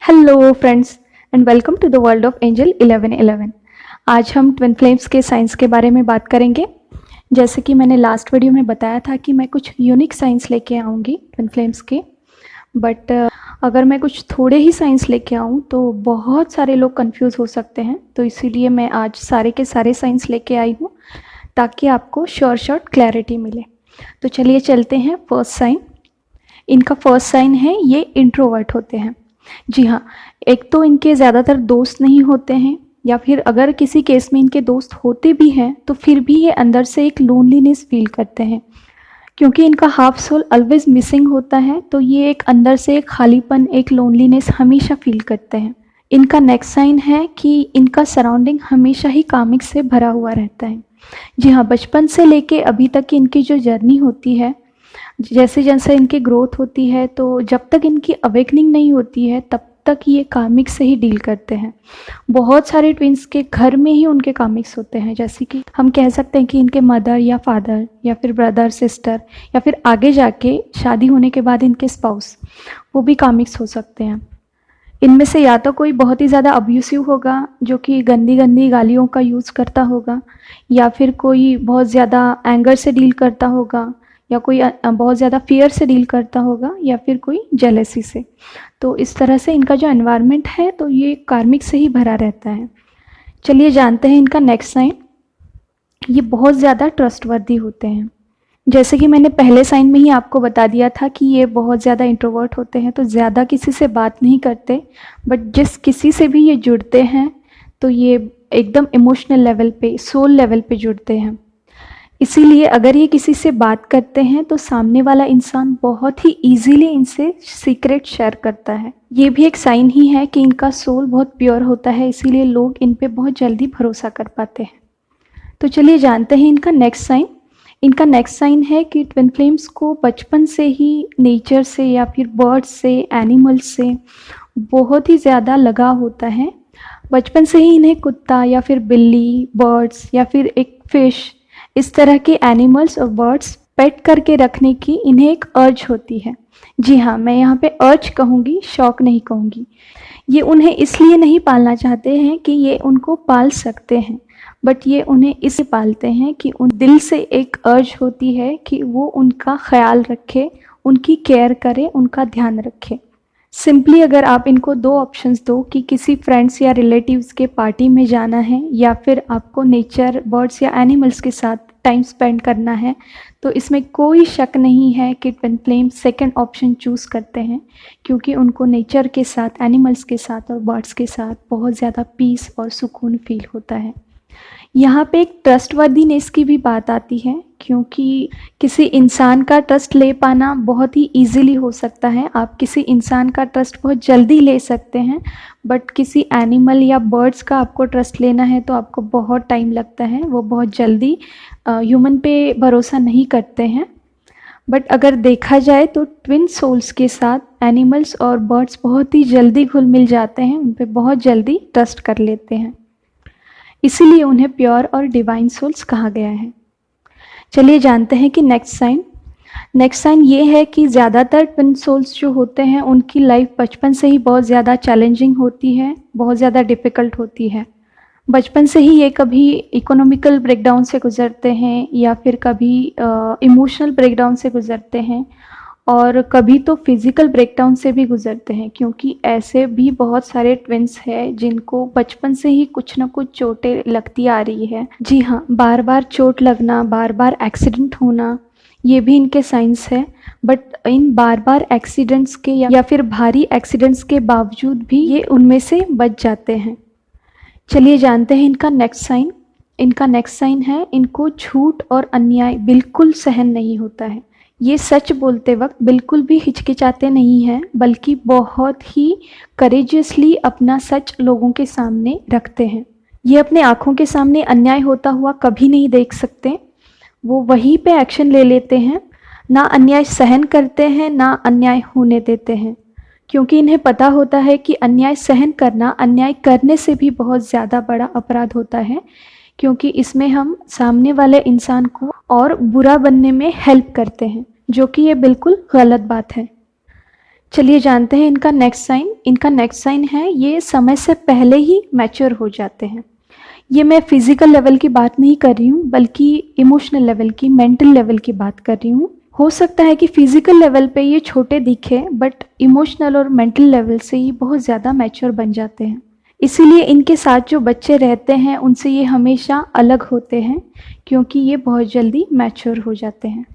Hello friends and welcome to the world of angel 1111। आज हम twin flames के science के बारे में बात करेंगे। जैसे कि मैंने लास्ट वीडियो में बताया था कि मैं कुछ यूनिक साइंस लेके आऊँगी ट्विन फ्लेम्स के, बट अगर मैं कुछ थोड़े ही साइंस लेके आऊँ तो बहुत सारे लोग कंफ्यूज हो सकते हैं। तो इसीलिए मैं आज सारे के सारे साइंस लेके आई हूँ ताकि आपको शॉर्ट क्लैरिटी मिले। तो चलिए चलते हैं फर्स्ट साइन। इनका फर्स्ट साइन है ये इंट्रोवर्ट होते हैं। जी हाँ, एक तो इनके ज़्यादातर दोस्त नहीं होते हैं, या फिर अगर किसी केस में इनके दोस्त होते भी हैं तो फिर भी ये अंदर से एक लोनलीनेस फील करते हैं, क्योंकि इनका हाफ सोल ऑलवेज मिसिंग होता है। तो ये एक अंदर से एक खालीपन, एक लोनलीनेस हमेशा फील करते हैं। इनका नेक्स्ट साइन है कि इनका सराउंडिंग हमेशा ही कामिक से भरा हुआ रहता है। जी हाँ, बचपन से लेके अभी तक की इनकी जो जर्नी होती है, जैसे जैसे इनकी ग्रोथ होती है, तो जब तक इनकी अवेकनिंग नहीं होती है तब तक ये कामिक्स से ही डील करते हैं। बहुत सारे ट्विंस के घर में ही उनके कामिक्स होते हैं, जैसे कि हम कह सकते हैं कि इनके मदर या फादर या फिर ब्रदर सिस्टर या फिर आगे जाके शादी होने के बाद इनके स्पाउस, वो भी कामिक्स हो सकते हैं। इनमें से या तो कोई बहुत ही ज़्यादा अब्यूसिव होगा जो कि गंदी गंदी गालियों का यूज़ करता होगा, या फिर कोई बहुत ज़्यादा एंगर से डील करता होगा, या कोई बहुत ज़्यादा फियर से डील करता होगा, या फिर कोई जेलेसी से। तो इस तरह से इनका जो एनवायरनमेंट है तो ये कार्मिक से ही भरा रहता है। चलिए जानते हैं इनका नेक्स्ट साइन। ये बहुत ज़्यादा ट्रस्टवर्दी होते हैं। जैसे कि मैंने पहले साइन में ही आपको बता दिया था कि ये बहुत ज़्यादा इंट्रोवर्ट होते हैं, तो ज़्यादा किसी से बात नहीं करते, बट जिस किसी से भी ये जुड़ते हैं तो ये एकदम इमोशनल लेवल पे, सोल लेवल पे जुड़ते हैं। इसीलिए अगर ये किसी से बात करते हैं तो सामने वाला इंसान बहुत ही इजीली इनसे सीक्रेट शेयर करता है। ये भी एक साइन ही है कि इनका सोल बहुत प्योर होता है, इसीलिए लोग इन पे बहुत जल्दी भरोसा कर पाते हैं। तो चलिए जानते हैं इनका नेक्स्ट साइन। इनका नेक्स्ट साइन है कि ट्विन फ्लेम्स को बचपन से ही नेचर से या फिर बर्ड्स से, एनिमल्स से बहुत ही ज़्यादा लगाव होता है। बचपन से ही इन्हें कुत्ता या फिर बिल्ली, बर्ड्स या फिर एक फिश, इस तरह के एनिमल्स और बर्ड्स पेट करके रखने की इन्हें एक अर्ज होती है। जी हाँ, मैं यहाँ पे अर्ज कहूँगी, शौक नहीं कहूँगी। ये उन्हें इसलिए नहीं पालना चाहते हैं कि ये उनको पाल सकते हैं, बट ये उन्हें इसलिए पालते हैं कि उन दिल से एक अर्ज होती है कि वो उनका ख्याल रखे, उनकी केयर करे, उनका ध्यान रखे। सिंपली अगर आप इनको दो ऑप्शंस दो कि किसी फ्रेंड्स या रिलेटिव्स के पार्टी में जाना है या फिर आपको नेचर, बर्ड्स या एनिमल्स के साथ टाइम स्पेंड करना है, तो इसमें कोई शक नहीं है कि twin flame second option choose करते हैं, क्योंकि उनको नेचर के साथ, एनिमल्स के साथ और बर्ड्स के साथ बहुत ज़्यादा पीस और सुकून फील होता है। यहाँ पे एक ट्रस्टवर्दीनेस की भी बात आती है, क्योंकि किसी इंसान का ट्रस्ट ले पाना बहुत ही इजीली हो सकता है। आप किसी इंसान का ट्रस्ट बहुत जल्दी ले सकते हैं, बट किसी एनिमल या बर्ड्स का आपको ट्रस्ट लेना है तो आपको बहुत टाइम लगता है। वो बहुत जल्दी ह्यूमन पे भरोसा नहीं करते हैं। बट अगर देखा जाए तो ट्विन सोल्स के साथ एनिमल्स और बर्ड्स बहुत ही जल्दी घुल मिल जाते हैं, उन पर बहुत जल्दी ट्रस्ट कर लेते हैं, इसीलिए उन्हें प्योर और डिवाइन सोल्स कहा गया है। चलिए जानते हैं कि नेक्स्ट साइन ये है कि ज़्यादातर ट्विन सोल्स जो होते हैं उनकी लाइफ बचपन से ही बहुत ज़्यादा चैलेंजिंग होती है, बहुत ज़्यादा डिफ़िकल्ट होती है। बचपन से ही ये कभी इकोनॉमिकल ब्रेकडाउन से गुज़रते हैं, या फिर कभी इमोशनल ब्रेकडाउन से गुज़रते हैं, और कभी तो फिज़िकल ब्रेकडाउन से भी गुज़रते हैं, क्योंकि ऐसे भी बहुत सारे ट्विन्स हैं जिनको बचपन से ही कुछ ना कुछ चोटें लगती आ रही है। जी हाँ, बार बार चोट लगना, बार बार एक्सीडेंट होना, ये भी इनके साइंस है। But in bar bar accidents के या फिर भारी एक्सीडेंट्स के बावजूद भी ये उनमें से बच जाते हैं। चलिए जानते हैं इनका नेक्स्ट साइन। इनका नेक्स्ट साइन है इनको झूठ और अन्याय बिल्कुल सहन नहीं होता है। ये सच बोलते वक्त बिल्कुल भी हिचकिचाते नहीं हैं, बल्कि बहुत ही करेजियसली अपना सच लोगों के सामने रखते हैं। ये अपने आँखों के सामने अन्याय होता हुआ कभी नहीं देख सकते, वो वहीं पे एक्शन ले लेते हैं। ना अन्याय सहन करते हैं, ना अन्याय होने देते हैं, क्योंकि इन्हें पता होता है कि अन्याय सहन करना अन्याय करने से भी बहुत ज़्यादा बड़ा अपराध होता है, क्योंकि इसमें हम सामने वाले इंसान को और बुरा बनने में हेल्प करते हैं, जो कि ये बिल्कुल गलत बात है। चलिए जानते हैं इनका नेक्स्ट साइन। इनका नेक्स्ट साइन है ये समय से पहले ही मैच्योर हो जाते हैं। ये मैं फिजिकल लेवल की बात नहीं कर रही हूँ, बल्कि इमोशनल लेवल की, मेंटल लेवल की बात कर रही हूँ। हो सकता है कि फिजिकल लेवल पे ये छोटे दिखे, बट इमोशनल और मेंटल लेवल से ये बहुत ज़्यादा मैच्योर बन जाते हैं। इसीलिए इनके साथ जो बच्चे रहते हैं उनसे ये हमेशा अलग होते हैं, क्योंकि ये बहुत जल्दी मैच्योर हो जाते हैं।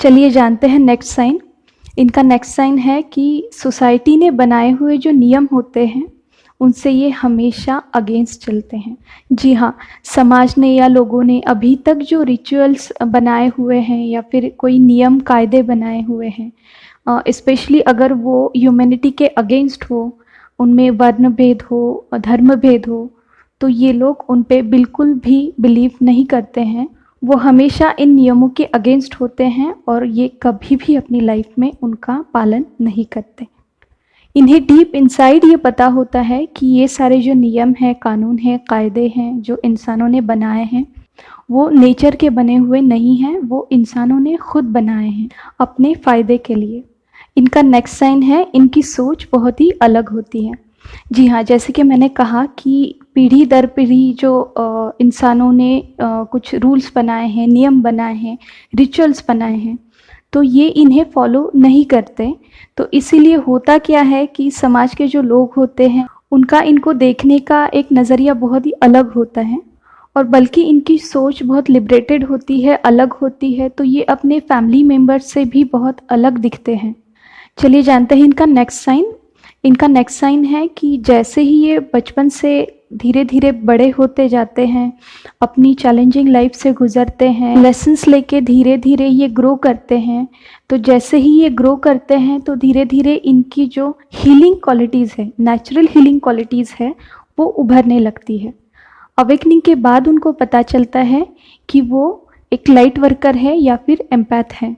चलिए जानते हैं नेक्स्ट साइन। इनका नेक्स्ट साइन है कि सोसाइटी ने बनाए हुए जो नियम होते हैं उनसे ये हमेशा अगेंस्ट चलते हैं। जी हाँ, समाज ने या लोगों ने अभी तक जो रिचुअल्स बनाए हुए हैं या फिर कोई नियम कायदे बनाए हुए हैं, स्पेशली अगर वो ह्यूमैनिटी के अगेंस्ट हो, उनमें वर्ण भेद हो, धर्म भेद हो, तो ये लोग उन पे बिल्कुल भी बिलीव नहीं करते हैं। वो हमेशा इन नियमों के अगेंस्ट होते हैं और ये कभी भी अपनी लाइफ में उनका पालन नहीं करते। इन्हें डीप इनसाइड ये पता होता है कि ये सारे जो नियम हैं, कानून हैं, कायदे हैं जो इंसानों ने बनाए हैं, वो नेचर के बने हुए नहीं हैं, वो इंसानों ने खुद बनाए हैं अपने फ़ायदे के लिए। इनका नेक्स्ट साइन है, इनकी सोच बहुत ही अलग होती है। जी हाँ, जैसे कि मैंने कहा कि पीढ़ी दर पीढ़ी जो इंसानों ने कुछ रूल्स बनाए हैं, नियम बनाए हैं, रिचुअल्स बनाए हैं, तो ये इन्हें फॉलो नहीं करते। तो इसीलिए होता क्या है कि समाज के जो लोग होते हैं उनका इनको देखने का एक नज़रिया बहुत ही अलग होता है, और बल्कि इनकी सोच बहुत लिबरेटेड होती है, अलग होती है, तो ये अपने फैमिली मेम्बर्स से भी बहुत अलग दिखते हैं। चलिए जानते हैं इनका नेक्स्ट साइन। इनका नेक्स्ट साइन है कि जैसे ही ये बचपन से धीरे धीरे बड़े होते जाते हैं, अपनी चैलेंजिंग लाइफ से गुजरते हैं, लेसन्स लेके धीरे धीरे ये ग्रो करते हैं। तो जैसे ही ये ग्रो करते हैं तो धीरे धीरे इनकी जो हीलिंग क्वालिटीज़ है, नेचुरल हीलिंग क्वालिटीज़ है, वो उभरने लगती है। अवेकनिंग के बाद उनको पता चलता है कि वो एक लाइट वर्कर है या फिर एम्पैथ है।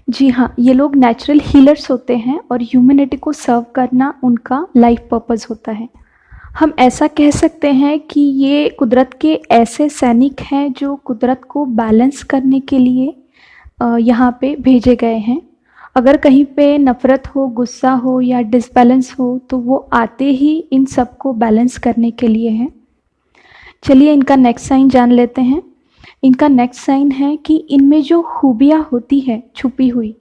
जी हाँ, ये लोग नेचुरल हीलर्स होते हैं और ह्यूमैनिटी को सर्व करना उनका लाइफ पर्पस होता है। हम ऐसा कह सकते हैं कि ये कुदरत के ऐसे सैनिक हैं जो कुदरत को बैलेंस करने के लिए यहाँ पे भेजे गए हैं। अगर कहीं पे नफ़रत हो, गुस्सा हो या डिसबैलेंस हो, तो वो आते ही इन सब को बैलेंस करने के लिए हैं। चलिए इनका नेक्स्ट साइन जान लेते हैं। इनका नेक्स्ट साइन है कि इनमें जो खूबियाँ होती है छुपी हुई,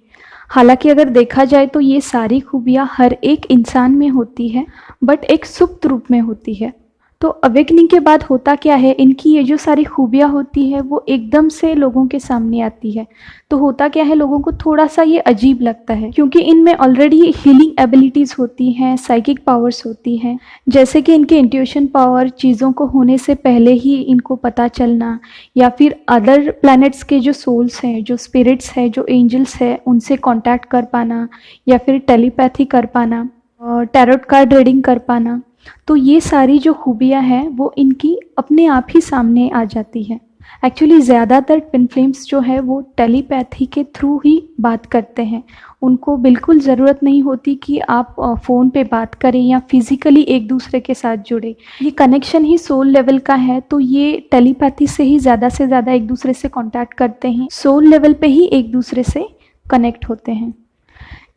हालांकि अगर देखा जाए तो ये सारी खूबियाँ हर एक इंसान में होती है, बट एक सुप्त रूप में होती है। तो अवेकनिंग के बाद होता क्या है, इनकी ये जो सारी खूबियाँ होती है वो एकदम से लोगों के सामने आती है। तो होता क्या है, लोगों को थोड़ा सा ये अजीब लगता है, क्योंकि इनमें ऑलरेडी हीलिंग एबिलिटीज़ होती हैं, साइकिक पावर्स होती हैं, जैसे कि इनके इंट्यूशन पावर, चीज़ों को होने से पहले ही इनको पता चलना, या फिर अदर प्लैनेट्स के जो सोल्स हैं, जो स्पिरिट्स हैं, जो एंजल्स हैं, उनसे कॉन्टैक्ट कर पाना, या फिर टेलीपैथी कर पाना, टैरोट कार्ड रीडिंग कर पाना। तो ये सारी जो खूबियाँ हैं वो इनकी अपने आप ही सामने आ जाती है। एक्चुअली ज़्यादातर ट्विन फ्लेम्स जो है वो टेलीपैथी के थ्रू ही बात करते हैं। उनको बिल्कुल ज़रूरत नहीं होती कि आप फ़ोन पे बात करें या फिज़िकली एक दूसरे के साथ जुड़े। ये कनेक्शन ही सोल लेवल का है, तो ये टेलीपैथी से ही ज़्यादा से ज़्यादा एक दूसरे से कॉन्टैक्ट करते हैं, सोल लेवल पे ही एक दूसरे से कनेक्ट होते हैं।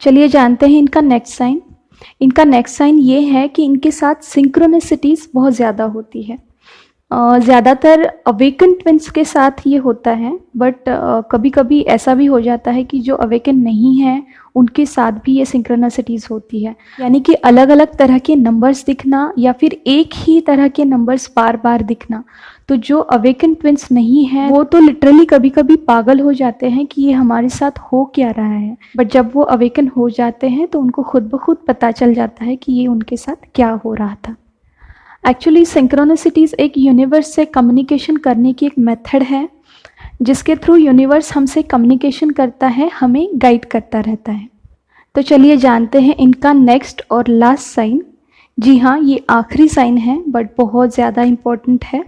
चलिए जानते हैं इनका नेक्स्ट साइन। इनका नेक्स्ट साइन ये है कि इनके साथ सिंक्रोनिसिटीज़ बहुत ज़्यादा होती है। ज़्यादातर अवेकन ट्विंस के साथ ये होता है, बट कभी कभी ऐसा भी हो जाता है कि जो अवेकन नहीं है उनके साथ भी ये सिंक्रोनिसिटीज़ होती है। यानी कि अलग अलग तरह के नंबर्स दिखना या फिर एक ही तरह के नंबर्स बार बार दिखना। तो जो अवेकन ट्विंस नहीं है वो तो लिटरली कभी कभी पागल हो जाते हैं कि ये हमारे साथ हो क्या रहा है, बट जब वो अवेकन हो जाते हैं तो उनको खुद ब खुद पता चल जाता है कि ये उनके साथ क्या हो रहा था। एक्चुअली सिंक्रोनिसिटीज़ एक यूनिवर्स से कम्युनिकेशन करने की एक मेथड है, जिसके थ्रू यूनिवर्स हमसे कम्युनिकेशन करता है, हमें गाइड करता रहता है। तो चलिए जानते हैं इनका नेक्स्ट और लास्ट साइन। जी हाँ, ये आखिरी साइन है, बट बहुत ज़्यादा इम्पोर्टेंट है।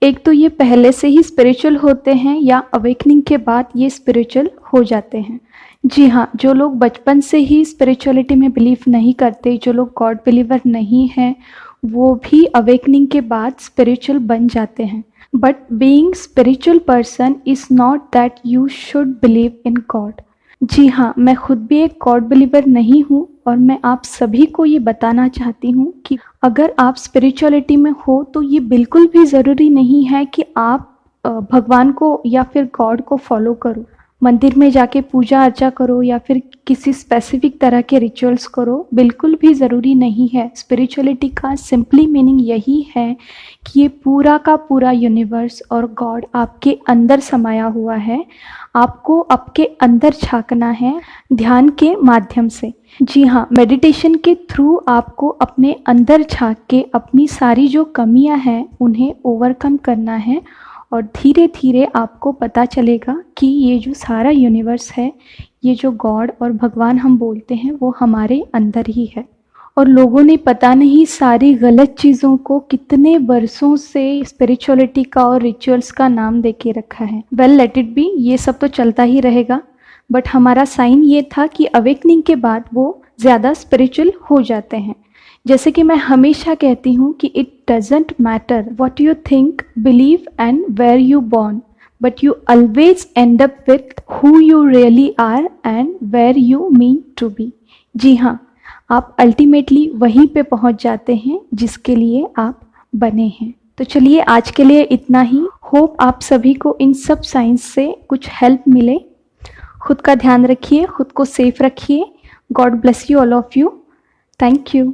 एक तो ये पहले से ही स्पिरिचुअल होते हैं या अवेकनिंग के बाद ये स्पिरिचुअल हो जाते हैं। जी हाँ, जो लोग बचपन से ही स्पिरिचुअलिटी में बिलीव नहीं करते, जो लोग गॉड बिलीवर नहीं हैं, वो भी अवेकनिंग के बाद स्पिरिचुअल बन जाते हैं। But being spiritual person is not that you should believe in God. जी हाँ, मैं खुद भी एक गॉड बिलीवर नहीं हूँ और मैं आप सभी को ये बताना चाहती हूँ कि अगर आप स्पिरिचुअलिटी में हो तो ये बिल्कुल भी ज़रूरी नहीं है कि आप भगवान को या फिर गॉड को फॉलो करो, मंदिर में जाके पूजा अर्चा करो या फिर किसी स्पेसिफिक तरह के रिचुअल्स करो, बिल्कुल भी ज़रूरी नहीं है। स्पिरिचुअलिटी का सिंपली मीनिंग यही है कि ये पूरा का पूरा यूनिवर्स और गॉड आपके अंदर समाया हुआ है। आपको आपके अंदर झाँकना है ध्यान के माध्यम से। जी हाँ, मेडिटेशन के थ्रू आपको अपने अंदर झाँक के अपनी सारी जो कमियां हैं उन्हें ओवरकम करना है और धीरे धीरे आपको पता चलेगा कि ये जो सारा यूनिवर्स है, ये जो गॉड और भगवान हम बोलते हैं वो हमारे अंदर ही है। और लोगों ने पता नहीं सारी गलत चीज़ों को कितने वर्षों से स्पिरिचुअलिटी का और रिचुअल्स का नाम दे के रखा है। वेल लेट इट बी, ये सब तो चलता ही रहेगा, बट हमारा साइन ये था कि अवेकनिंग के बाद वो ज़्यादा स्पिरिचुअल हो जाते हैं। जैसे कि मैं हमेशा कहती हूँ कि it doesn't matter what you think, believe and where you born, but you always end up with who you really are and where you mean to be. जी हाँ, आप अल्टीमेटली वहीं पे पहुंच जाते हैं जिसके लिए आप बने हैं। तो चलिए आज के लिए इतना ही। होप आप सभी को इन सब साइंस से कुछ हेल्प मिले। खुद का ध्यान रखिए, खुद को सेफ रखिए। God bless you all of you. Thank you.